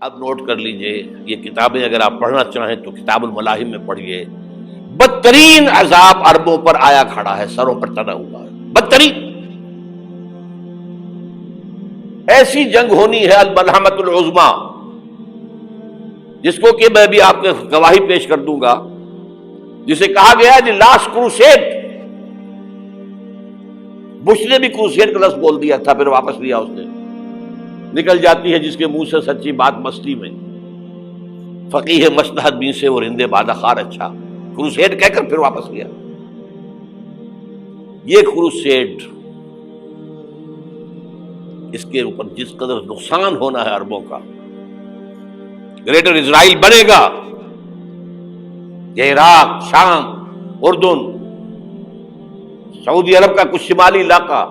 اب نوٹ کر لیجئے، یہ کتابیں اگر آپ پڑھنا چاہیں تو کتاب الملاحم میں پڑھیے۔ بدترین عذاب عربوں پر آیا کھڑا ہے، سروں پر تنا ہوا ہے، بدترین۔ ایسی جنگ ہونی ہے الملحمۃ العظمیٰ، جس کو کہ میں بھی آپ کو گواہی پیش کر دوں گا، جسے کہا گیا ہے دی لاسٹ کروسیڈ۔ بش نے بھی کروسیڈ کا لفظ بول دیا تھا، پھر واپس لیا اس نے۔ نکل جاتی ہے جس کے منہ سے سچی بات مستی میں، فقیہ مصلحت بین سے اور ہندے بادہ خار اچھا، کروسیڈ کہہ کر پھر واپس لیا۔ یہ کروسیڈ، اس کے اوپر جس قدر نقصان ہونا ہے عربوں کا، گریٹر اسرائیل بنے گا، یہ عراق، شام، اردن، سعودی عرب کا کچھ شمالی علاقہ،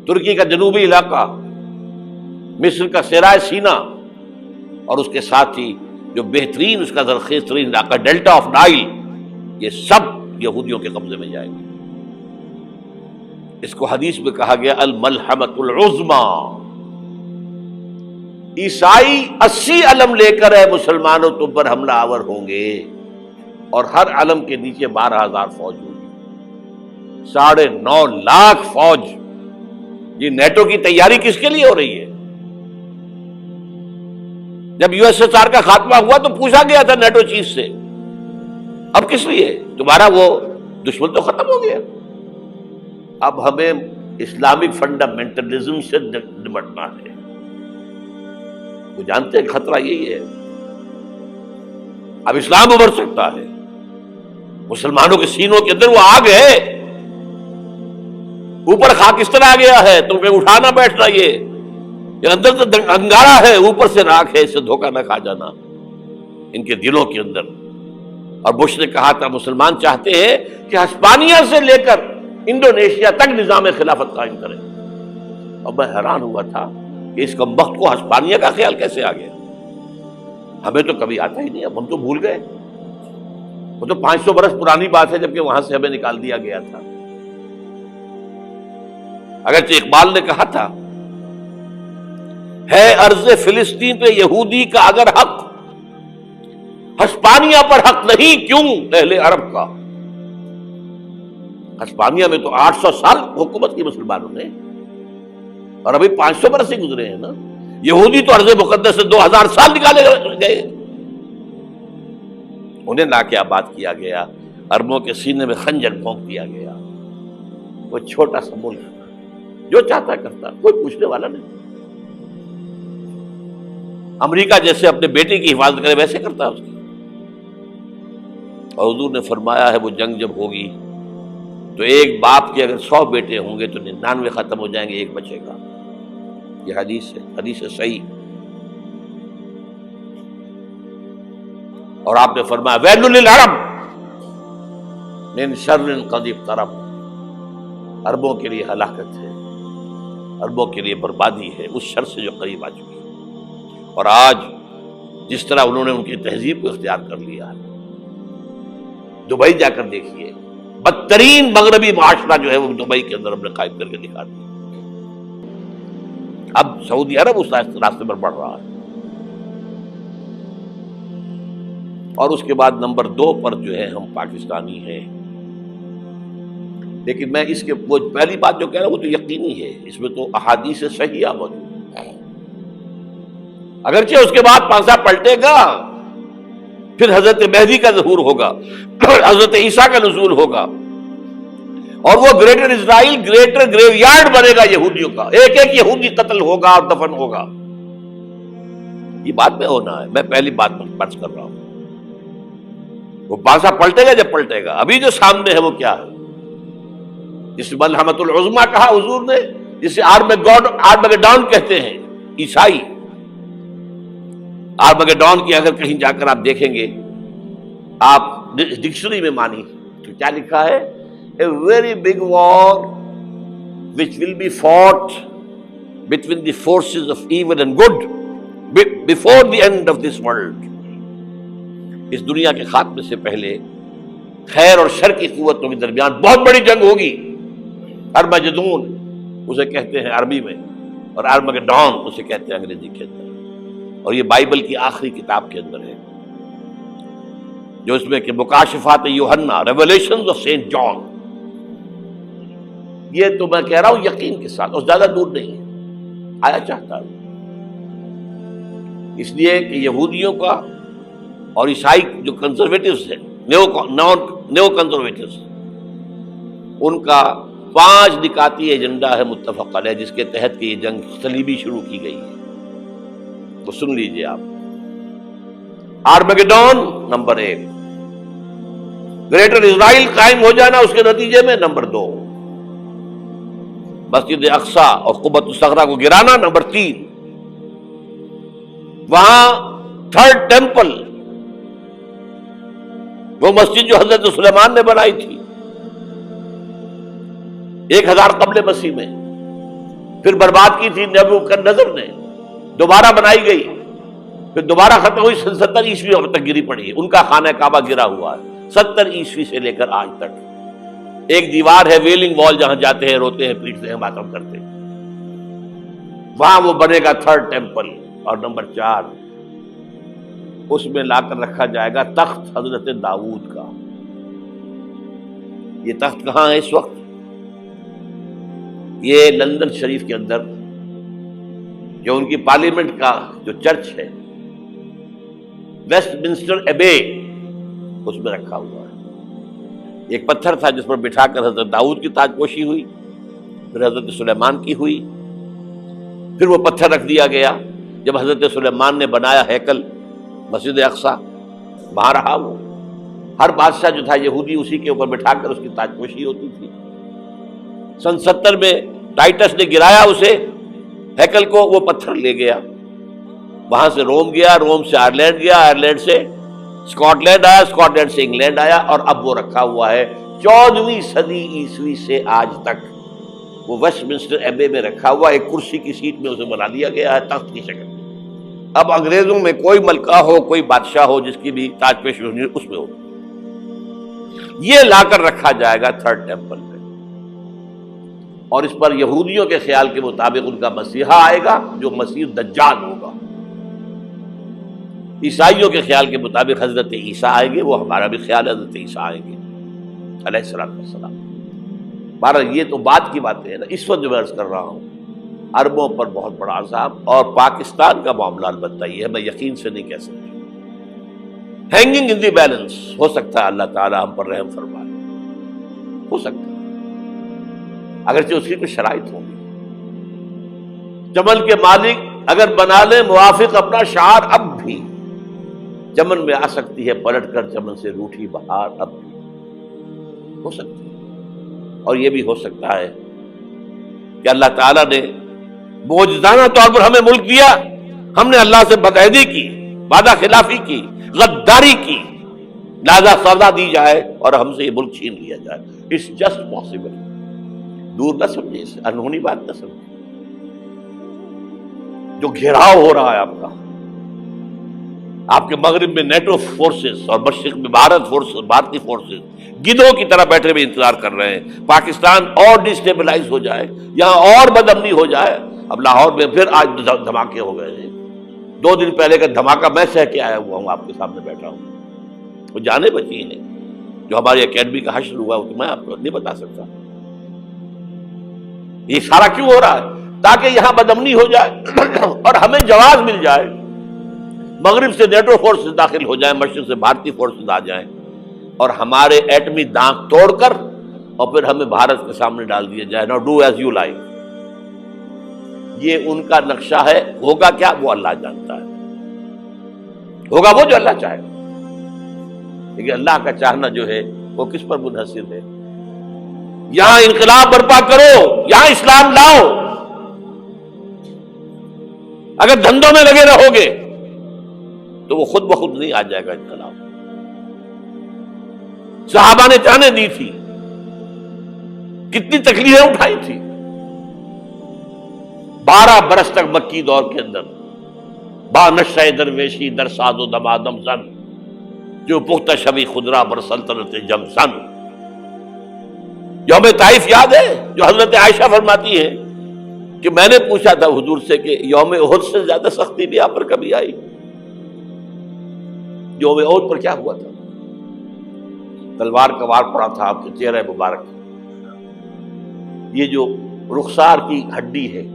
ترکی کا جنوبی علاقہ، مصر کا صحرائے سینا، اور اس کے ساتھ ہی جو بہترین اس کا زرخیز ترین علاقہ ڈیلٹا آف نائل، یہ سب یہودیوں کے قبضے میں جائے گا۔ اس کو حدیث میں کہا گیا الملحمۃ العظمیٰ۔ عیسائی 80 علم لے کر ہے مسلمانوں تم پر حملہ آور ہوں گے، اور ہر علم کے نیچے 12,000 فوج ہوگی، 9.5 لاکھ فوج۔ یہ نیٹو کی تیاری کس کے لیے ہو رہی ہے؟ جب یو ایس ایس آر کا خاتمہ ہوا تو پوچھا گیا تھا نیٹو چیف سے، اب کس لیے؟ تمہارا وہ دشمن تو ختم ہو گیا، اب ہمیں اسلامک فنڈامنٹلزم سے نمٹنا ہے۔ وہ جانتے ہیں خطرہ یہی ہے، اب اسلام ابھر سکتا ہے، مسلمانوں کے سینوں کے اندر وہ آگ ہے، اوپر خاکستر آ گیا ہے، تمہیں اٹھانا بیٹھنا، یہ اندر تو انگارہ ہے، اوپر سے راکھ ہے، اس سے دھوکہ نہ کھا جانا ان کے دلوں کے اندر۔ اور بش نے کہا تھا مسلمان چاہتے ہیں کہ ہسپانیہ سے لے کر انڈونیشیا تک نظام خلافت قائم کریں، اور میں حیران ہوا تھا کہ اس کمبخت کو ہسپانیہ کا خیال کیسے آ گیا؟ ہمیں تو کبھی آتا ہی نہیں، اب ہم تو بھول گئے، وہ تو 500 برس پرانی بات ہے جبکہ وہاں سے ہمیں نکال دیا گیا تھا۔ اگرچہ اقبال نے کہا تھا ہے ارض فلسطین پہ یہودی کا اگر حق، ہسپانیہ پر حق نہیں کیوں اہل عرب کا؟ ہسپانیہ میں تو 800 سال حکومت کی مسلمانوں نے، اور ابھی 500 برس سے گزرے ہیں نا۔ یہودی تو ارض مقدس سے 2000 سال نکالے گئے، انہیں لا کے آباد کیا گیا، عربوں کے سینے میں خنجر پھونک دیا گیا۔ وہ چھوٹا سا ملک جو چاہتا کرتا، کوئی پوچھنے والا نہیں۔ امریکہ جیسے اپنے بیٹے کی حفاظت کرے ویسے کرتا ہے اس کی۔ اور حضور نے فرمایا ہے وہ جنگ جب ہوگی تو ایک باپ کے اگر 100 بیٹے ہوں گے تو 99 ختم ہو جائیں گے، ایک بچے گا۔ یہ حدیث ہے، حدیث ہے صحیح۔ اور آپ نے فرمایا ویل للعرب من شر قد اقترب، عربوں کے لیے ہلاکت ہے، عربوں کے لیے بربادی ہے اس شر سے جو قریب آ چکی ہے۔ اور آج جس طرح انہوں نے ان کی تہذیب کو اختیار کر لیا ہے، دبئی جا کر دیکھیے، بدترین مغربی معاشرہ جو ہے وہ دبئی کے اندر ہم نے قائم کر کے دکھا دیا۔ اب سعودی عرب اس راستے پر بڑھ رہا ہے۔ اور اس کے بعد نمبر 2 پر جو ہے ہم پاکستانی ہیں، لیکن میں اس کے وہ پہلی بات جو کہہ رہا ہوں وہ تو یقینی ہے، اس میں تو احادیث صحیحہ موجود ہے۔ اگرچہ اس کے بعد پانسا پلٹے گا، پھر حضرت مہدی کا ظہور ہوگا، حضرت عیسیٰ کا نزول ہوگا، اور وہ گریٹر اسرائیل گریٹر گریو یارڈ بنے گا یہودیوں کا، ایک ایک یہودی قتل ہوگا اور دفن ہوگا۔ یہ بات میں ہونا ہے، میں پہلی بات پر فرض کر رہا ہوں۔ وہ پانسا پلٹے گا جب پلٹے گا، ابھی جو سامنے ہے وہ کیا ہے؟ جس ملحمۃ العظمیٰ کہا حضور نے، جسے آرمگیڈون کہتے ہیں عیسائی۔ آرمگیڈون کی اگر کہیں جا کر آپ دیکھیں گے، آپ ڈکشنری میں مانی تو کیا لکھا ہے؟ A very big war which will be fought between the forces of evil and good before the end of this world۔ اس دنیا کے خاتمے سے پہلے خیر اور شر کی قوتوں کے درمیان بہت بڑی جنگ ہوگی۔ ارمجدون اسے کہتے ہیں عربی میں، اور آرمگیڈون اسے کہتے ہیں انگریزی کے اندر۔ اور یہ بائبل کی آخری کتاب کے اندر ہے، جو اس میں کہ مکاشفات یوحنا، ریولیشنز آف سینٹ جان. یہ تو میں کہہ رہا ہوں یقین کے ساتھ، اور زیادہ دور نہیں ہے، آیا چاہتا ہوں. اس لیے کہ یہودیوں کا اور عیسائی جو کنزرویٹوز ہیں، نیو کنزرویٹوز، ان کا 5 نکاتی ایجنڈا ہے متفق علیہ، جس کے تحت کہ یہ جنگ صلیبی شروع کی گئی ہے. تو سن لیجئے آپ. آرمیگیڈون نمبر 1، گریٹر اسرائیل قائم ہو جانا اس کے نتیجے میں نمبر 2، مسجد اقصی اور قبۃ الصخرہ کو گرانا نمبر 3، وہاں 3rd ٹیمپل، وہ مسجد جو حضرت سلیمان نے بنائی تھی 1000 قبل مسیح میں، پھر برباد کی تھی نبوکدنضر نے، دوبارہ بنائی گئی، پھر دوبارہ ختم ہوئی 70 عیسوی تک گری پڑی ہے. ان کا خانہ کعبہ گرا ہوا ہے 70 عیسوی سے لے کر آج تک. ایک دیوار ہے ویلنگ وال، جہاں جاتے ہیں، روتے ہیں، پیٹتے ہیں، ماتم کرتے ہیں، وہاں وہ بنے گا 3rd ٹیمپل. اور نمبر 4، اس میں لا کر رکھا جائے گا تخت حضرت داؤد کا. یہ تخت کہاں ہے اس وقت؟ یہ لندن شریف کے اندر، جو ان کی پارلیمنٹ کا جو چرچ ہے، ویسٹ منسٹر ایبے، اس میں رکھا ہوا ہے. ایک پتھر تھا جس پر بٹھا کر حضرت داؤد کی تاج پوشی ہوئی، پھر حضرت سلیمان کی ہوئی، پھر وہ پتھر رکھ دیا گیا جب حضرت سلیمان نے بنایا ہیکل مسجد اقصی، وہاں رہا وہ. ہر بادشاہ جو تھا یہودی اسی کے اوپر بٹھا کر اس کی تاج پوشی ہوتی تھی. سن 70 میں ٹائٹس نے گرایا اسے، ہیکل کو، وہ پتھر لے گیا، وہاں سے روم گیا، روم سے آئرلینڈ گیا، آئرلینڈ سے اسکاٹ لینڈ آیا، اسکاٹ لینڈ سے انگلینڈ آیا، اور اب وہ رکھا ہوا ہے 14ویں صدی عیسوی سے آج تک. وہ ویسٹ منسٹر ایبے میں رکھا ہوا، ایک کرسی کی سیٹ میں اسے بنا دیا گیا ہے تخت کی شکل میں. اب انگریزوں میں کوئی ملکہ ہو، کوئی بادشاہ ہو، جس کی بھی تاج پوشی ہونی اس میں ہو، یہ لا کر رکھا جائے گا 3rd ٹیمپل میں. اور اس پر یہودیوں کے خیال کے مطابق ان کا مسیحا آئے گا جو مسیح دجال ہوگا. عیسائیوں کے خیال کے مطابق حضرت عیسیٰ آئیں گے، وہ ہمارا بھی خیال ہے حضرت عیسیٰ آئیں گے علیہ السلام. بہرحال یہ تو بعد کی باتیں ہیں نا. اس وقت جو میں عرض کر رہا ہوں، عربوں پر بہت بڑا عذاب، اور پاکستان کا معاملہ البتہ یہ ہے، میں یقین سے نہیں کہہ سکتا. ہینگنگ ان دی بیلنس، ہو سکتا ہے اللہ تعالیٰ ہم پر رحم فرمائے، ہو سکتا ہے، اگرچہ اس کی کچھ شرائط ہوں گی. چمن کے مالک اگر بنا لے موافق اپنا شعار، اب بھی چمن میں آ سکتی ہے پلٹ کر چمن سے روٹھی بہار، اب بھی ہو سکتی ہے. اور یہ بھی ہو سکتا ہے کہ اللہ تعالیٰ نے معجزانہ طور پر ہمیں ملک دیا، ہم نے اللہ سے بدعہدی کی، وعدہ خلافی کی، غداری کی، لہذا سزا دی جائے اور ہم سے یہ ملک چھین لیا جائے. It's just possible. دور نہ سمجھے، اسے انہونی بات نہ سمجھے. جو گھیراؤ ہو رہا ہے آپ کے مغرب میں نیٹو فورسز اور مشرق میں بھارتی فورسز گدھوں کی طرح بیٹھے ہوئے انتظار کر رہے ہیں پاکستان اور ڈسٹیبلائز ہو جائے، یہاں اور بدامنی ہو جائے. اب لاہور میں پھر آج دھماکے ہو گئے ہیں. 2 دن پہلے کا دھماکہ میں سہ کے آیا ہوا ہوں، آپ کے سامنے بیٹھا ہوں. وہ جانیں بچی ہیں جو ہماری اکیڈمی کا حشر ہوا، وہ تو میں آپ کو نہیں بتا سکتا. یہ سارا کیوں ہو رہا ہے؟ تاکہ یہاں بدامنی ہو جائے اور ہمیں جواز مل جائے. مغرب سے نیٹو فورسز داخل ہو جائیں، مشرق سے بھارتی فورسز آ جائیں اور ہمارے ایٹمی دانت توڑ کر اور پھر ہمیں بھارت کے سامنے ڈال دیا جائے. نو ڈو ایز یو لائک. یہ ان کا نقشہ ہے. ہوگا کیا وہ اللہ جانتا ہے، ہوگا وہ جو اللہ چاہے. لیکن اللہ کا چاہنا جو ہے وہ کس پر منحصر ہے؟ یہاں انقلاب برپا کرو، یہاں اسلام لاؤ. اگر دھندوں میں لگے رہو گے تو وہ خود بخود نہیں آ جائے گا انقلاب. صحابہ نے جانیں دی تھی، کتنی تکلیفیں اٹھائی تھی. 12 برس تک مکی دور کے اندر با نشہ درویشی در ساز و دمادم زن، جو پختہ شبی خدرا بر سلطنت جم سن. یوم طائف یاد ہے جو حضرت عائشہ فرماتی ہے کہ میں نے پوچھا تھا حضور سے کہ یوم احد سے زیادہ سختی بھی آپ پر کبھی آئی؟ یوم احد پر کیا ہوا تھا؟ تلوار کا وار پڑا تھا آپ کے چہرہ مبارک، یہ جو رخسار کی ہڈی ہے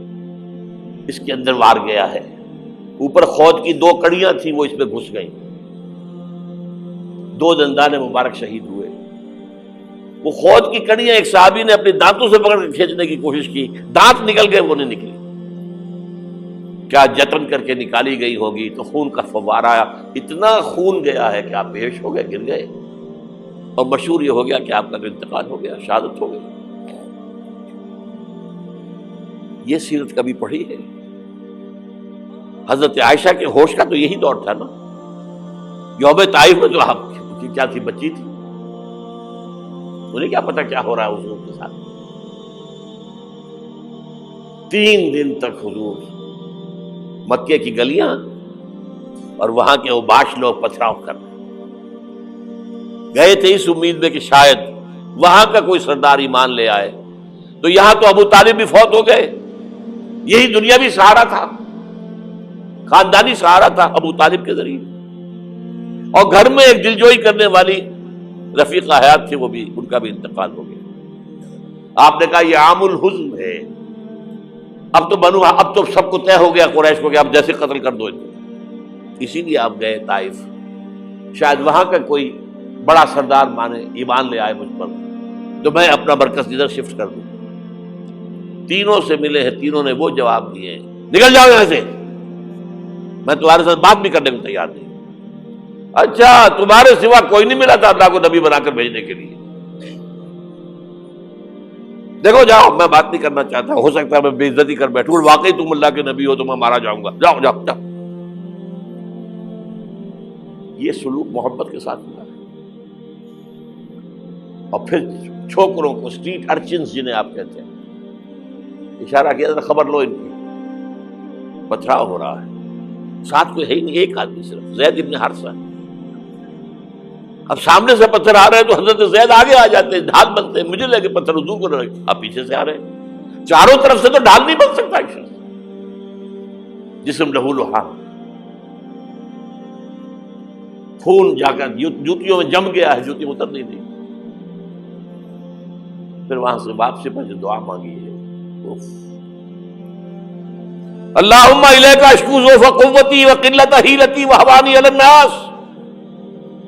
اس کے اندر وار گیا ہے، اوپر خود کی 2 کڑیاں تھیں وہ اس میں گھس گئیں، 2 دندان مبارک شہید ہوئے۔ وہ خود کی کڑیاں ایک صحابی نے اپنے دانتوں سے پکڑ کے کھینچنے کی کوشش کی، دانت نکل گئے، وہ نہیں نکلی، کیا جتن کر کے نکالی گئی ہوگی تو خون کا فوارہ آیا، اتنا خون گیا ہے کہ آپ بے ہوش ہو گئے، گر گئے، اور مشہور یہ ہو گیا کہ آپ کا تو انتقال ہو گیا، شہادت ہو گئی۔ یہ سیرت کبھی پڑھی ہے؟ حضرت عائشہ کے ہوش کا تو یہی دور تھا نا، یوم طائف میں جو آپ کی کیا تھی، بچی تھی، انہیں کیا پتا کیا ہو رہا ہے حضور کے ساتھ۔ 3 دن تک حضور مکے کی گلیاں اور وہاں کے اوباش لوگ پتھراؤ کر گئے تھے اس امید میں کہ شاید وہاں کا کوئی سردار ایمان لے آئے، تو یہاں تو ابو طالب بھی فوت ہو گئے، یہی دنیاوی سہارا تھا، خاندانی سہارا تھا ابو طالب کے ذریعے، اور گھر میں ایک دلجوئی کرنے والی رفیقہ حیات تھی، وہ بھی، ان کا بھی انتقال ہو گیا۔ آپ نے کہا یہ عام الحزن ہے، اب تو سب کو طے ہو گیا قریش کو کہ اب جیسے قتل کر دو، اسی لیے آپ گئے طائف، شاید وہاں کا کوئی بڑا سردار مانے ایمان لے آئے مجھ پر تو میں اپنا مرکز ادھر شفٹ کر دوں۔ تینوں سے ملے ہیں، تینوں نے وہ جواب دیے، نکل جاؤ یہاں سے، میں تمہارے ساتھ بات بھی کرنے کو تیار نہیں۔ اچھا، تمہارے سوا کوئی نہیں ملا تھا اللہ کو نبی بنا کر بھیجنے کے لیے؟ دیکھو جاؤ، میں بات نہیں کرنا چاہتا، ہو سکتا ہے میں بے عزتی کر بیٹھوں، اور واقعی تم اللہ کے نبی ہو تو میں مارا جاؤں گا، جاؤ جاؤ جاؤ۔ یہ سلوک محبت کے ساتھ ہوا ہے۔ اور پھر چھوکروں کو، اسٹریٹ ارچنز جنہیں آپ کہتے ہیں، اشارہ کیا، خبر لو ان کی، پتھراؤ ہو رہا ہے، ساتھ کوئی ہے ہی نہیں، ایک آدمی صرف، زید ابن حارثہ۔ اب سامنے سے پتھر آ رہے ہیں تو حضرت زید آگے آ جاتے ہیں، ڈھال بنتے ہیں، مجھے لگے پتھر حضور کو لگے، آپ پیچھے سے آ رہے ہیں، چاروں طرف سے تو ڈھال نہیں بن سکتا ایک شخص، جسم لہو لہان، خون جا کر جوتیوں میں جم گیا ہے، جوتی اتر نہیں دی۔ پھر وہاں سے واپسی پر جو دعا مانگی ہے، اللہم الیک اشکو ضعف قوتی وقلت حیلتی وہوانی علی الناس،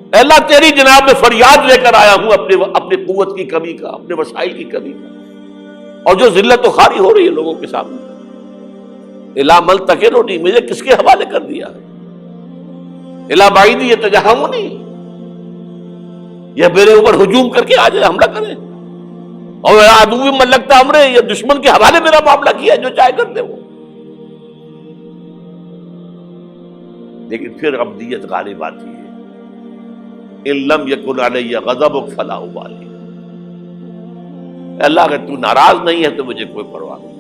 اے اللہ تیری جناب میں فریاد لے کر آیا ہوں اپنے قوت کی کمی کا، اپنے وسائل کی کمی کا، اور جو ذلت و خواری ہو رہی ہے لوگوں کے سامنے، الا ملتقننی، مجھے کس کے حوالے کر دیا ہے، الا بعیدی یتجہمنی، یہ میرے اوپر ہجوم کر کے آ جائے، حملہ کرے، اور عدو ملکتا امرے، یہ دشمن کے حوالے میرا معاملہ کیا، جو چاہے کر دے وہ۔ لیکن پھر عبدیت غالب آتی ہے، ان لم یکن علی غضبک فلا ابالی، اللہ اگر تو ناراض نہیں ہے تو مجھے کوئی پرواہ نہیں،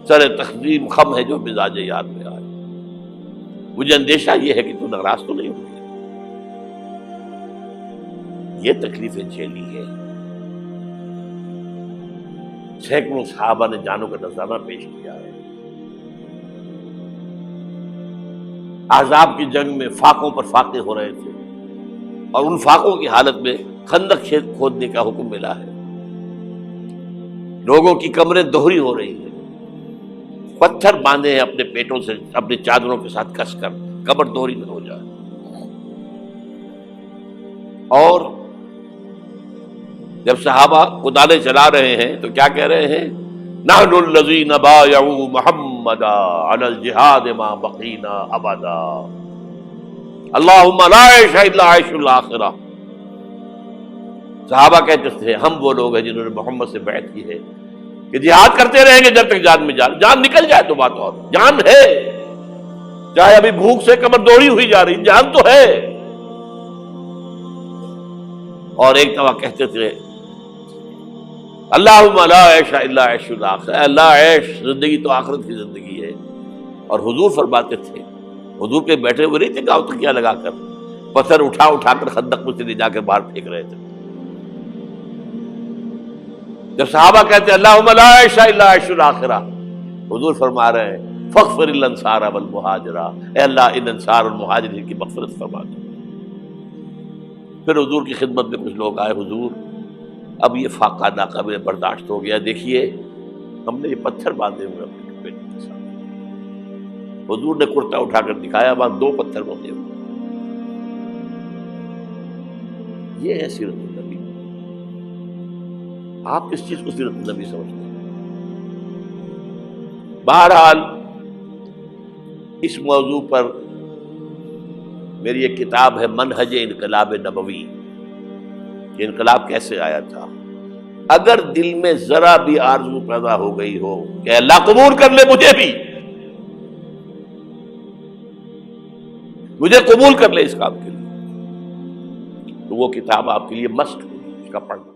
سر تقدیم خم ہے جو مزاج یاد میں آئے، مجھے اندیشہ یہ ہے کہ تو ناراض تو نہیں ہوگی۔ یہ تکلیفیں جھیلی ہے، سینکڑوں صحابہ نے جانوں کا نذرانہ پیش کیا ہے، احزاب کی جنگ میں فاقوں پر فاقے ہو رہے تھے، اور ان فاقوں کی حالت میں خندق کھودنے کا حکم ملا ہے، لوگوں کی کمریں دوہری ہو رہی ہیں، پتھر باندھے ہیں اپنے پیٹوں سے، اپنی چادروں کے ساتھ کس کر کمر دوہری نہ ہو جائے، اور جب صحابہ کدالیں چلا رہے ہیں تو کیا کہہ رہے ہیں، نحن الذین بایعوا محمدا علی الجہاد ما بقینا ابدا، اللہم لا عیش الا عیش الاخرہ۔ صحابہ کہتے تھے ہم وہ لوگ ہیں جنہوں نے محمد سے بیعت کی ہے کہ جہاد کرتے رہیں گے جب تک جان میں جان نکل جائے تو بات اور، جان ہے، چاہے ابھی بھوک سے کمر دوڑی ہوئی جا رہی، جان تو ہے۔ اور ایک دفعہ کہتے تھے اللہم لا عیش الا عیش الاخرہ، اللہ عیش، زندگی تو آخرت کی زندگی ہے۔ اور حضور فرماتے تھے، حضور کے بیٹھے ہوئے نہیں تھے گاؤں تکیہ لگا کر، پتھر اٹھا اٹھا کر خندق میں سے لے جا کر باہر پھینک رہے تھے۔ جب صحابہ کہتے ہیں اللہم لا عیش الا عیش الآخرہ، حضور فرما رہے ہیں فاغفر الانصار والمہاجرہ، اے اللہ ان انصار اور مہاجرین کی مغفرت فرما دو۔ پھر حضور کی خدمت میں کچھ لوگ آئے، حضور اب یہ فاقہ ناقابل برداشت ہو گیا، دیکھیے ہم نے یہ پتھر باندھے ہوئے اپنے پیٹ کے ساتھ۔ حضور نے کرتا اٹھا کر دکھایا، وہاں 2 پتھر بندھے ہوئے۔ یہ ہے سیرت النبی۔ آپ کس چیز کو سیرت النبی سمجھتے ہیں؟ بہرحال اس موضوع پر میری ایک کتاب ہے منہج انقلاب نبوی، کہ انقلاب کیسے آیا تھا۔ اگر دل میں ذرا بھی آرزو پیدا ہو گئی ہو کہ اللہ قبول کر لے مجھے قبول کر لے اس کام کے لیے، تو وہ کتاب آپ کے لیے مسٹ ہوگی، اس کا پڑھنا۔